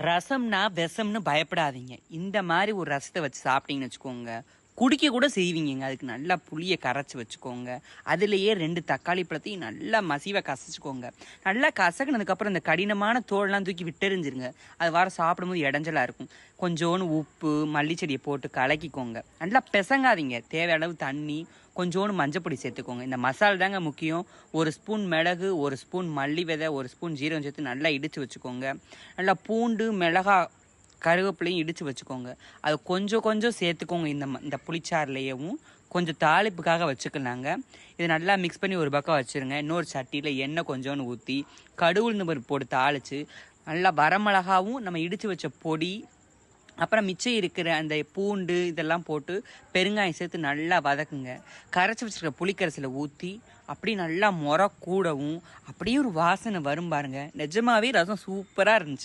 ரசம்னா விஷம்னு பயப்படாதீங்க. இந்த மாதிரி ஒரு ரசத்தை வச்சு சாப்பிட்டீங்கன்னு வச்சுக்கோங்க, குடிக்க கூட செய்வீங்கங்க. அதுக்கு நல்லா புளியை கரைச்சி வச்சுக்கோங்க. அதுலேயே 2 தக்காளி பழத்தையும் நல்லா மசிவ கசச்சுக்கோங்க. நல்லா கசக்குனதுக்கப்புறம் இந்த கடினமான தோல்லாம் தூக்கி விட்டெறிஞ்சிருங்க. அது வர சாப்பிடும்போது இடைஞ்சலாக இருக்கும். கொஞ்சோண்டு உப்பு, மல்லிச்செடியை போட்டு கலக்கிக்கோங்க. நல்லா பிசங்காதீங்க. தேவை அளவு தண்ணி, கொஞ்சோண்டு மஞ்சப்பொடி சேர்த்துக்கோங்க. இந்த மசாலா தாங்க முக்கியம். 1 ஸ்பூன் மிளகு, 1 ஸ்பூன் மல்லி விதை, 1 ஸ்பூன் ஜீரகம் சேர்த்து நல்லா இடித்து வச்சுக்கோங்க. நல்லா பூண்டு, மிளகா, கருவேப்பிலையும் இடித்து வச்சுக்கோங்க. அது கொஞ்சம் கொஞ்சம் சேர்த்துக்கோங்க. இந்த புளிச்சாறுலையவும் கொஞ்சம் தாளிப்புக்காக வச்சுக்கலாங்க. இதை நல்லா மிக்ஸ் பண்ணி ஒரு பக்கம் வச்சுருங்க. இன்னொரு சட்டியில் எண்ணெய் கொஞ்சோன்னு ஊற்றி கடுகு உளுந்து பருப்பு போட்டு தாளித்து நல்லா வரமிளகாவும் நம்ம இடித்து வச்ச பொடி, அப்புறம் மிச்சம் இருக்கிற அந்த பூண்டு இதெல்லாம் போட்டு பெருங்காயம் சேர்த்து நல்லா வதக்குங்க. கரைச்சி வச்சுருக்க புளிக்கரைசலை ஊற்றி அப்படி நல்லா முறை கூடவும் அப்படியே ஒரு வாசனை வரும் பாருங்க. நிஜமாவே ரசம் சூப்பராக இருந்துச்சு.